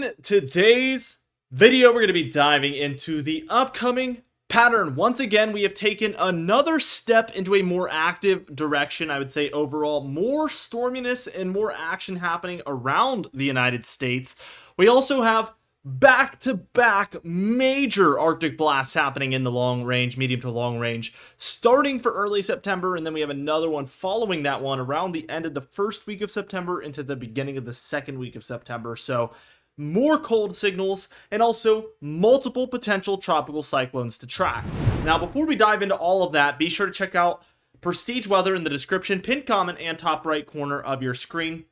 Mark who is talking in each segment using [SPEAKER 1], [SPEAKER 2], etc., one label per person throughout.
[SPEAKER 1] In today's video, we're going to be diving into the upcoming pattern. Once again, we have taken another step into a more active direction. I would say overall, more storminess and more action happening around the United States. We also have back-to-back major Arctic blasts happening in the long range, medium to long range, starting for early September, and then we have another one following that one around the end of the first week of September into the beginning of the second week of September. So more cold signals and also multiple potential tropical cyclones to track. Now, before we dive into all of that, be sure to check out Prestige Weather in the description, pinned comment, and top right corner of your screen.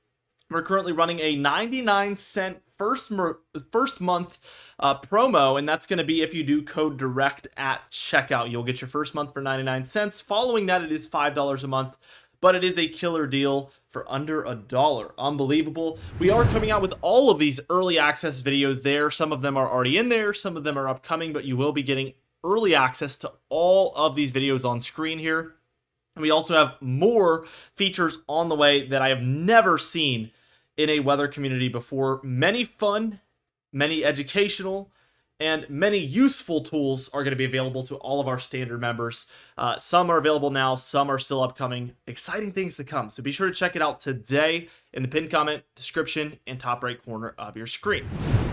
[SPEAKER 1] We're currently running a 99-cent first month promo, and that's going to be if you do code DIRECT at checkout. You'll get your first month for 99 cents. Following that, it is $5 a month, but it is a killer deal for under $1. Unbelievable. We are coming out with all of these early access videos there. Some of them are already in there, some of them are upcoming, but you will be getting early access to all of these videos on screen here. And we also have more features on the way that I have never seen in a weather community before. Many fun, many educational, and many useful tools are going to be available to all of our standard members. Some are available now, some are still upcoming. Exciting things to come. So be sure to check it out today in the pinned comment, description, and top right corner of your screen.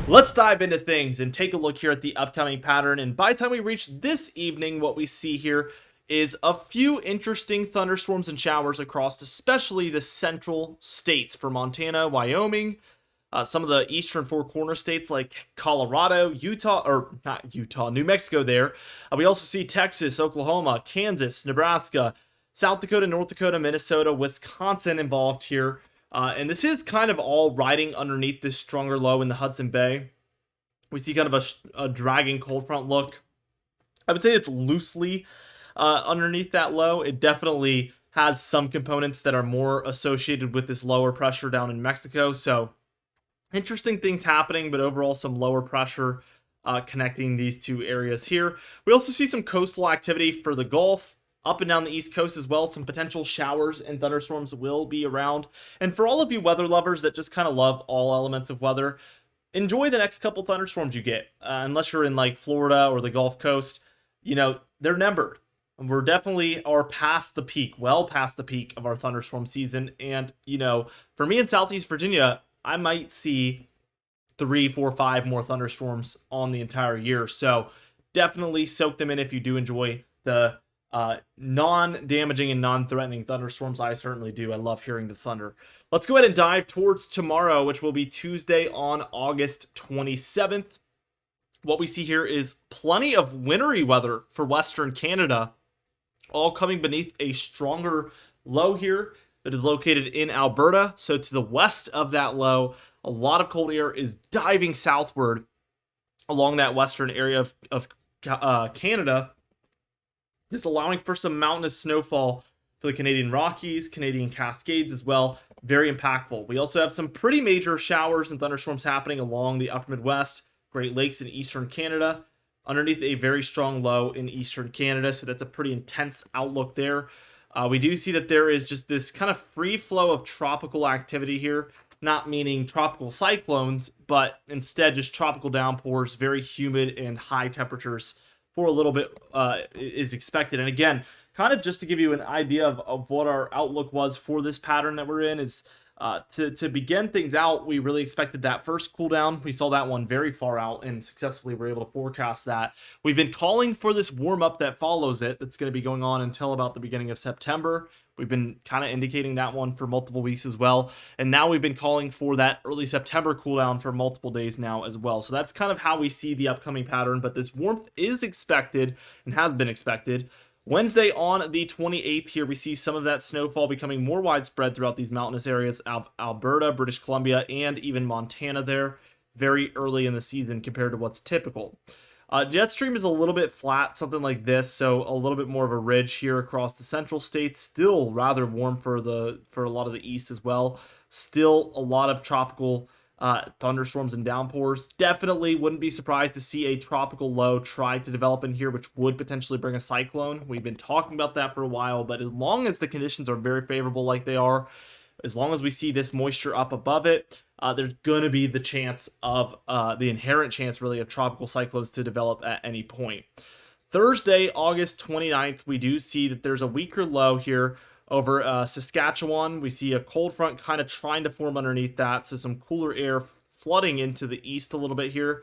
[SPEAKER 1] Let's dive into things and take a look here at the upcoming pattern. And by the time we reach this evening, what we see here is a few interesting thunderstorms and showers across especially the central states for Montana, Wyoming, some of the eastern four corner states like Colorado, New Mexico there. We also see Texas, Oklahoma, Kansas, Nebraska, South Dakota, North Dakota, Minnesota, Wisconsin involved here. And this is kind of all riding underneath this stronger low in the Hudson Bay. We see kind of a dragging cold front look. I would say it's loosely underneath that low. It definitely has some components that are more associated with this lower pressure down in Mexico. So interesting things happening, but overall some lower pressure connecting these two areas here. We also see some coastal activity for the Gulf, up and down the East Coast as well. Some potential showers and thunderstorms will be around. And for all of you weather lovers that just kind of love all elements of weather, enjoy the next couple thunderstorms you get. Unless you're in like Florida or the Gulf Coast, you know, they're numbered. We're definitely past the peak, well past the peak of our thunderstorm season. And, you know, for me in Southeast Virginia, I might see 3, 4, 5 more thunderstorms on the entire year. So definitely soak them in if you do enjoy the non-damaging and non-threatening thunderstorms. I certainly do. I love hearing the thunder. Let's go ahead and dive towards tomorrow, which will be Tuesday on August 27th. What we see here is plenty of wintry weather for Western Canada, all coming beneath a stronger low here that is located in Alberta. So to the west of that low, a lot of cold air is diving southward along that western area of Canada. This allowing for some mountainous snowfall for the Canadian Rockies, Canadian Cascades as well. Very impactful. We also have some pretty major showers and thunderstorms happening along the upper Midwest, Great Lakes in eastern Canada, underneath a very strong low in eastern Canada. So that's a pretty intense outlook there. We do see that there is just this kind of free flow of tropical activity here, not meaning tropical cyclones, but instead just tropical downpours, very humid and high temperatures for a little bit is expected. And again, kind of just to give you an idea of what our outlook was for this pattern that we're in is to begin things out, we really expected that first cool down. We saw that one very far out and successfully were able to forecast that. We've been calling for this warm up that follows it. That's going to be going on until about the beginning of September. We've been kind of indicating that one for multiple weeks as well. And now we've been calling for that early September cool down for multiple days now as well. So that's kind of how we see the upcoming pattern. But this warmth is expected and has been expected. Wednesday on the 28th here, we see some of that snowfall becoming more widespread throughout these mountainous areas of Alberta, British Columbia, and even Montana there, very early in the season compared to what's typical. Jet stream is a little bit flat, something like this, so a little bit more of a ridge here across the central states. Still rather warm for a lot of the east as well. Still a lot of tropical thunderstorms and downpours. Definitely wouldn't be surprised to see a tropical low try to develop in here, which would potentially bring a cyclone. We've been talking about that for a while, but as long as the conditions are very favorable like they are, As long as we see this moisture up above it, there's going to be the chance of the inherent chance really of tropical cyclones to develop at any point. Thursday, August 29th, we do see that there's a weaker low here over Saskatchewan. We see a cold front kind of trying to form underneath that, so some cooler air flooding into the east a little bit here.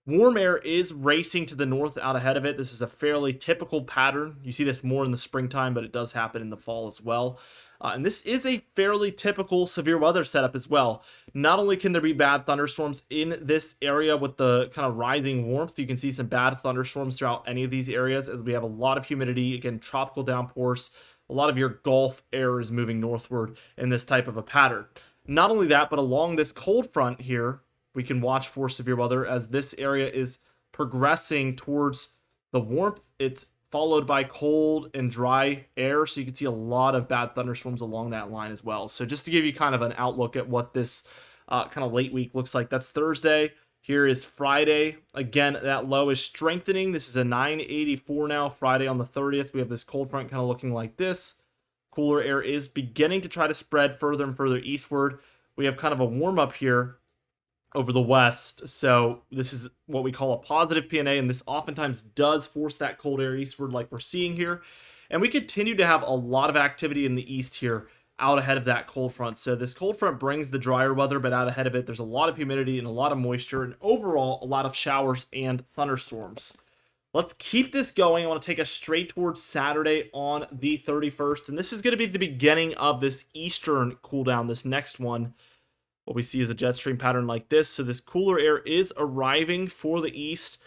[SPEAKER 1] Warm air is racing to the north out ahead of it. This is a fairly typical pattern. You see this more in the springtime, but it does happen in the fall as well. And this is a fairly typical severe weather setup as well. Not only can there be bad thunderstorms in this area with the kind of rising warmth, you can see some bad thunderstorms throughout any of these areas as we have a lot of humidity, again, tropical downpours. A lot of your Gulf air is moving northward in this type of a pattern. Not only that, but along this cold front here, we can watch for severe weather as this area is progressing towards the warmth. It's followed by cold and dry air, so you can see a lot of bad thunderstorms along that line as well. So just to give you kind of an outlook at what this kind of late week looks like, that's Thursday. Here is Friday. Again, that low is strengthening. This is a 984 now. Friday on the 30th, we have this cold front kind of looking like this. Cooler air is beginning to try to spread further and further eastward. We have kind of a warm up here over the west, so this is what we call a positive PNA, and this oftentimes does force that cold air eastward like we're seeing here. And we continue to have a lot of activity in the east here out ahead of that cold front. So this cold front brings the drier weather, but out ahead of it there's a lot of humidity and a lot of moisture, and overall a lot of showers and thunderstorms. Let's keep this going. I want to take us straight towards Saturday on the 31st, and this is going to be the beginning of this eastern cool down, this next one. What we see is a jet stream pattern like this. So this cooler air is arriving for the east.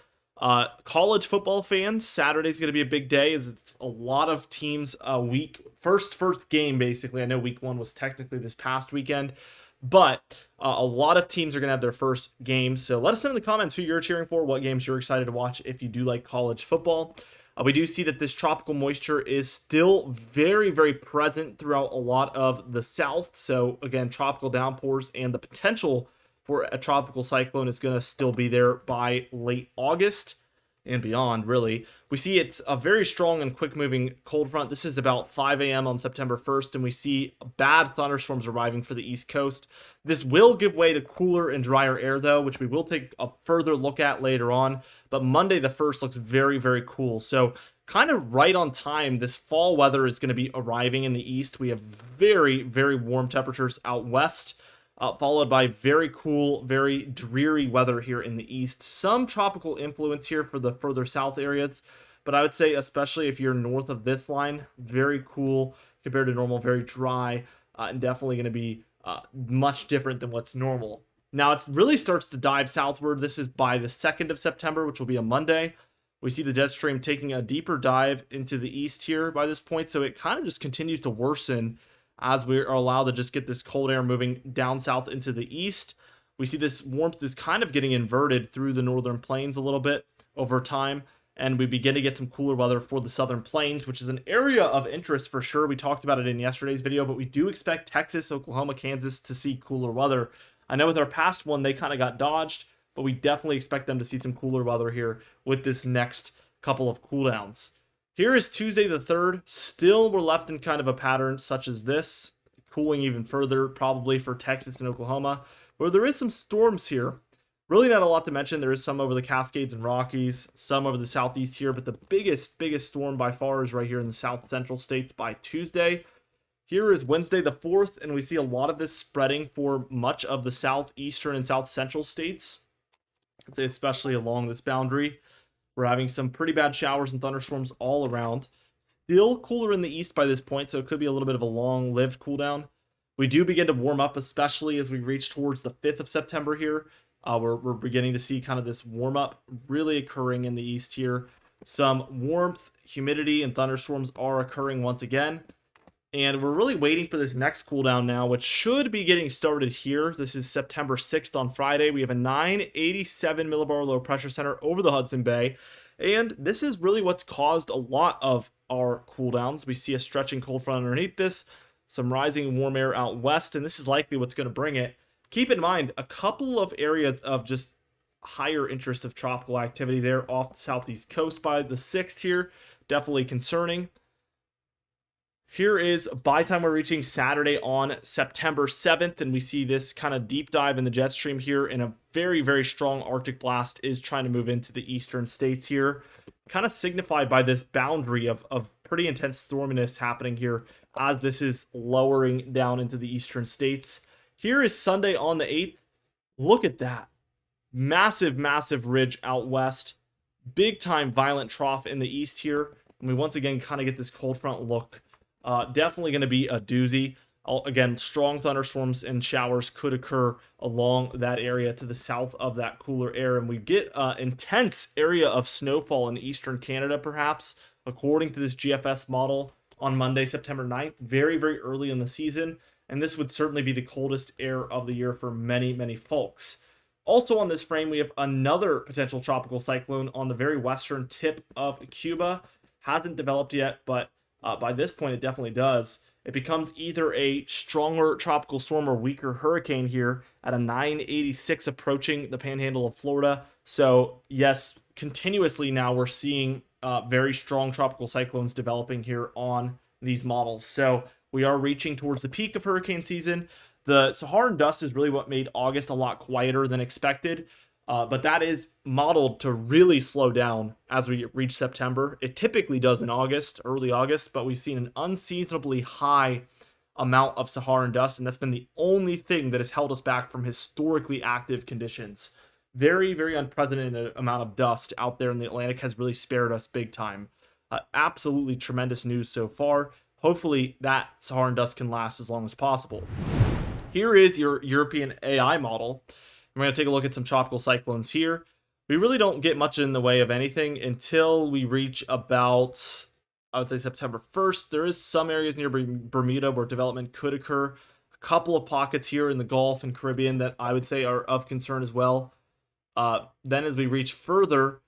[SPEAKER 1] College football fans, Saturday's going to be a big day as it's a lot of teams week first game basically. I know week 1 was technically this past weekend, but a lot of teams are going to have their first game. So let us know in the comments who you're cheering for, what games you're excited to watch if you do like college football. We do see that this tropical moisture is still very, very present throughout a lot of the south. So again, tropical downpours and the potential for a tropical cyclone is going to still be there by late August and beyond, really. We see it's a very strong and quick moving cold front. This is about 5 a.m. on September 1st, and we see bad thunderstorms arriving for the East Coast. This will give way to cooler and drier air, though, which we will take a further look at later on. But Monday the 1st looks very, very cool. So kind of right on time, this fall weather is going to be arriving in the east. We have very, very warm temperatures out west, followed by very cool, very dreary weather here in the east. Some tropical influence here for the further south areas, but I would say especially if you're north of this line, very cool compared to normal, very dry, and definitely going to be much different than what's normal. Now it really starts to dive southward. This is by the 2nd of September, which will be a Monday. We see the jet stream taking a deeper dive into the east here by this point, so it kind of just continues to worsen as we are allowed to just get this cold air moving down south into the east. We see this warmth is kind of getting inverted through the northern plains a little bit over time, and we begin to get some cooler weather for the southern plains, which is an area of interest for sure. We talked about it in yesterday's video, but we do expect Texas, Oklahoma, Kansas to see cooler weather. I know with our past one, they kind of got dodged, but we definitely expect them to see some cooler weather here with this next couple of cooldowns. Here is Tuesday the 3rd. Still, we're left in kind of a pattern such as this, cooling even further probably for Texas and Oklahoma, where there is some storms here. Really not a lot to mention. There is some over the Cascades and Rockies, some over the southeast here, but the biggest storm by far is right here in the south central states by Tuesday. Here is Wednesday the 4th, and we see a lot of this spreading for much of the southeastern and south central states. I'd say especially along this boundary. We're having some pretty bad showers and thunderstorms all around. Still cooler in the east by this point, so it could be a little bit of a long-lived cool down. We do begin to warm up, especially as we reach towards the 5th of September here. We're beginning to see kind of this warm-up really occurring in the east here. Some warmth, humidity, and thunderstorms are occurring once again. And we're really waiting for this next cool down now, which should be getting started here. This is September 6th on Friday. We have a 987 millibar low pressure center over the Hudson Bay. And this is really what's caused a lot of our cool downs. We see a stretching cold front underneath this, some rising warm air out west, and this is likely what's going to bring it. Keep in mind, a couple of areas of just higher interest of tropical activity there off the southeast coast by the 6th here. Definitely concerning. Here is by time we're reaching Saturday on September 7th, and we see this kind of deep dive in the jet stream here, and a very, very strong Arctic blast is trying to move into the eastern states here, kind of signified by this boundary of pretty intense storminess happening here as this is lowering down into the eastern states. Here is Sunday on the 8th. Look at that. Massive, massive ridge out west. Big time violent trough in the east here. And we once again kind of get this cold front look. Definitely going to be a doozy. Again, strong thunderstorms and showers could occur along that area to the south of that cooler air. And we get intense area of snowfall in eastern Canada, perhaps, according to this GFS model on Monday, September 9th. Very, very early in the season. And this would certainly be the coldest air of the year for many, many folks. Also on this frame, we have another potential tropical cyclone on the very western tip of Cuba. Hasn't developed yet, but by this point, it definitely does. It becomes either a stronger tropical storm or weaker hurricane here at a 986 approaching the panhandle of Florida. So yes, continuously now we're seeing very strong tropical cyclones developing here on these models. So we are reaching towards the peak of hurricane season. The Saharan dust is really what made August a lot quieter than expected. But that is modeled to really slow down as we reach September. It typically does in August, early August, but we've seen an unseasonably high amount of Saharan dust, and that's been the only thing that has held us back from historically active conditions. Very, very unprecedented amount of dust out there in the Atlantic has really spared us big time. Absolutely tremendous news so far. Hopefully that Saharan dust can last as long as possible. Here is your European AI model. We're going to take a look at some tropical cyclones here. We really don't get much in the way of anything until we reach about, I would say, September 1st. There is some areas near Bermuda where development could occur. A couple of pockets here in the Gulf and Caribbean that I would say are of concern as well. Then as we reach further,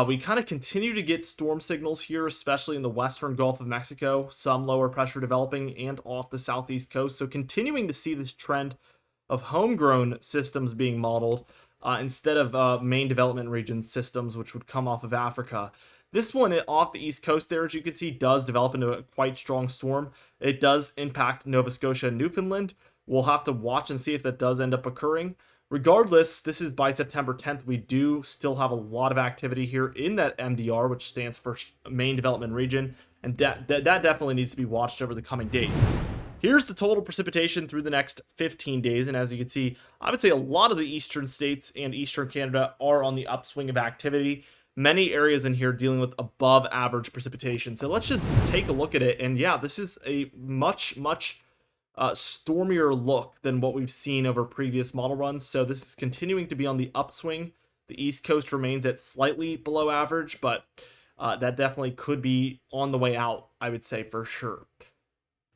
[SPEAKER 1] we kind of continue to get storm signals here, especially in the western Gulf of Mexico. Some lower pressure developing and off the southeast coast. So continuing to see this trend of homegrown systems being modeled instead of main development region systems, which would come off of Africa. This one off the east coast there, as you can see, does develop into a quite strong storm. It does impact Nova Scotia and Newfoundland. We'll have to watch and see if that does end up occurring. Regardless, this is by September 10th. We do still have a lot of activity here in that MDR, which stands for main development region, and that definitely needs to be watched over the coming days. Here's the total precipitation through the next 15 days, and as you can see, I would say a lot of the eastern states and eastern Canada are on the upswing of activity. Many areas in here dealing with above average precipitation. So let's just take a look at it, and yeah, this is a much stormier look than what we've seen over previous model runs. So this is continuing to be on the upswing. The east coast remains at slightly below average, but that definitely could be on the way out, I would say, for sure.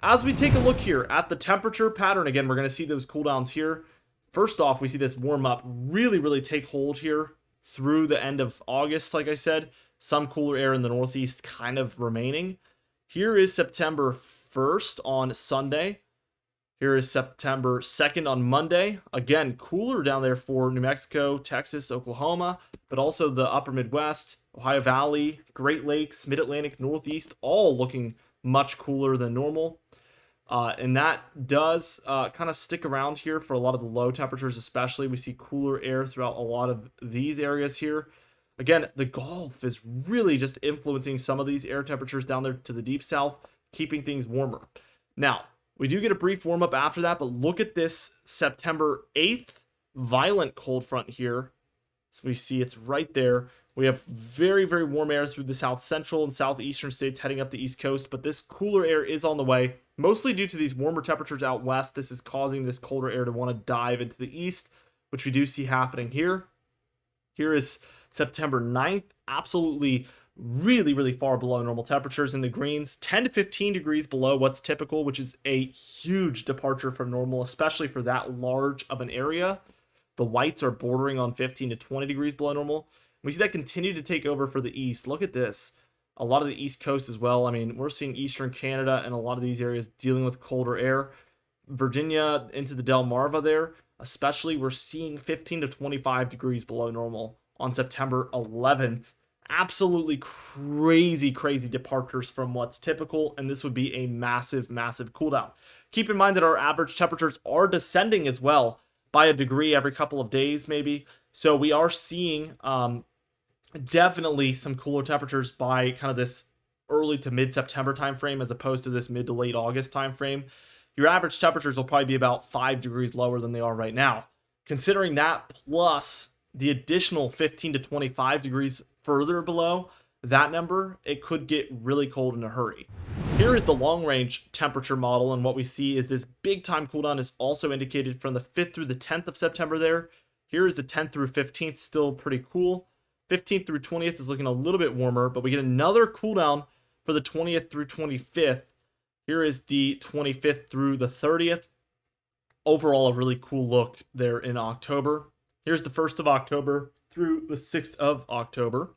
[SPEAKER 1] As we take a look here at the temperature pattern, again, we're going to see those cooldowns here. First off, we see this warm up really take hold here through the end of August, like I said. Some cooler air in the northeast kind of remaining. Here is September 1st on Sunday. Here is September 2nd on Monday. Again, cooler down there for New Mexico, Texas, Oklahoma, but also the upper Midwest, Ohio Valley, Great Lakes, Mid-Atlantic, Northeast, all looking much cooler than normal. And that does kind of stick around here for a lot of the low temperatures, especially. We see cooler air throughout a lot of these areas here. Again, the Gulf is really just influencing some of these air temperatures down there to the deep south, keeping things warmer. Now, we do get a brief warm up after that, but look at this September 8th violent cold front here. So we see it's right there. We have very warm air through the south central and southeastern states heading up the east coast, but this cooler air is on the way, mostly due to these warmer temperatures out west. This is causing this colder air to want to dive into the east, which we do see happening here. Here is September 9th, absolutely really far below normal temperatures in the greens, 10 to 15 degrees below what's typical, which is a huge departure from normal, especially for that large of an area. The whites are bordering on 15 to 20 degrees below normal. We see that continue to take over for the east. Look at this. A lot of the east coast as well. I mean, we're seeing eastern Canada and a lot of these areas dealing with colder air. Virginia into the Delmarva there, especially, we're seeing 15 to 25 degrees below normal on September 11th absolutely crazy departures from what's typical, and this would be a massive cool down. Keep in mind that our average temperatures are descending as well by a degree every couple of days, maybe. So we are seeing definitely some cooler temperatures by kind of this early to mid-September timeframe, as opposed to this mid to late August timeframe. Your average temperatures will probably be about 5 degrees lower than they are right now. Considering that, plus the additional 15 to 25 degrees further below that number, it could get really cold in a hurry. Here is the long range temperature model, and what we see is this big time cool down is also indicated from the 5th through the 10th of September there. Here is the 10th through 15th, still pretty cool. 15th through 20th is looking a little bit warmer, but we get another cool down for the 20th through 25th. Here is the 25th through the 30th. Overall, a really cool look there in October. Here's the 1st of October through the 6th of October.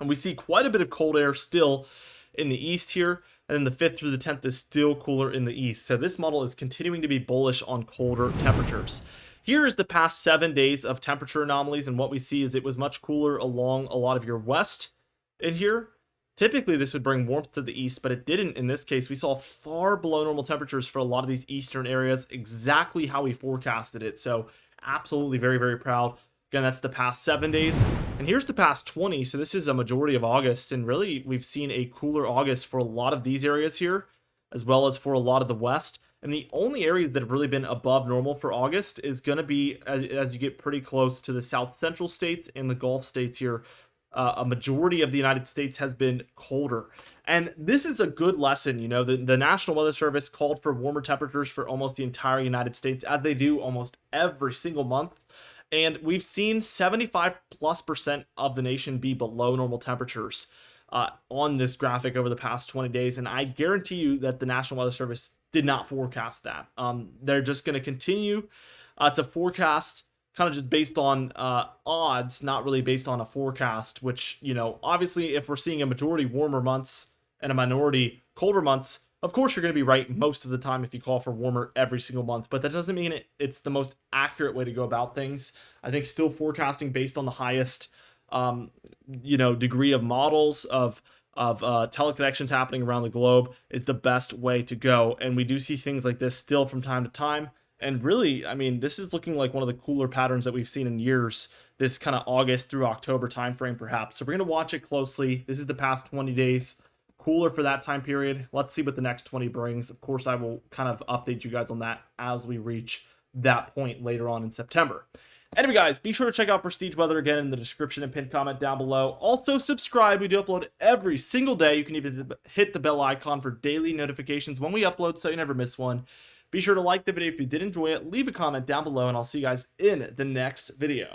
[SPEAKER 1] And we see quite a bit of cold air still in the east here. And then the 5th through the 10th is still cooler in the east. So this model is continuing to be bullish on colder temperatures. Here is the past 7 days of temperature anomalies. And what we see is it was much cooler along a lot of your west in here. Typically, this would bring warmth to the east, but it didn't in this case. We saw far below normal temperatures for a lot of these eastern areas, exactly how we forecasted it. So absolutely very proud. Again, that's the past 7 days. And here's the past 20. So this is a majority of August. And really, we've seen a cooler August for a lot of these areas here, as well as for a lot of the west. And the only areas that have really been above normal for August is going to be as you get pretty close to the south central states and the Gulf states here. A majority of the United States has been colder. And this is a good lesson. You know, the National Weather Service called for warmer temperatures for almost the entire United States, as they do almost every single month. And we've seen 75+% of the nation be below normal temperatures on this graphic over the past 20 days. And I guarantee you that the National Weather Service did not forecast that. They're just going to continue to forecast kind of just based on odds, not really based on a forecast, which, you know, obviously if we're seeing a majority warmer months and a minority colder months, of course you're going to be right most of the time if you call for warmer every single month, but that doesn't mean it's the most accurate way to go about things. I think still forecasting based on the highest, degree of models of teleconnections happening around the globe is the best way to go. And we do see things like this still from time to time. And really, I mean, this is looking like one of the cooler patterns that we've seen in years, this kind of August through October timeframe, perhaps. So we're going to watch it closely. This is the past 20 days, cooler for that time period. Let's see what the next 20 brings. Of course, I will kind of update you guys on that as we reach that point later on in September. Anyway, guys, be sure to check out Prestige Weather again in the description and pinned comment down below. Also, subscribe. We do upload every single day. You can even hit the bell icon for daily notifications when we upload so you never miss one. Be sure to like the video if you did enjoy it, leave a comment down below, and I'll see you guys in the next video.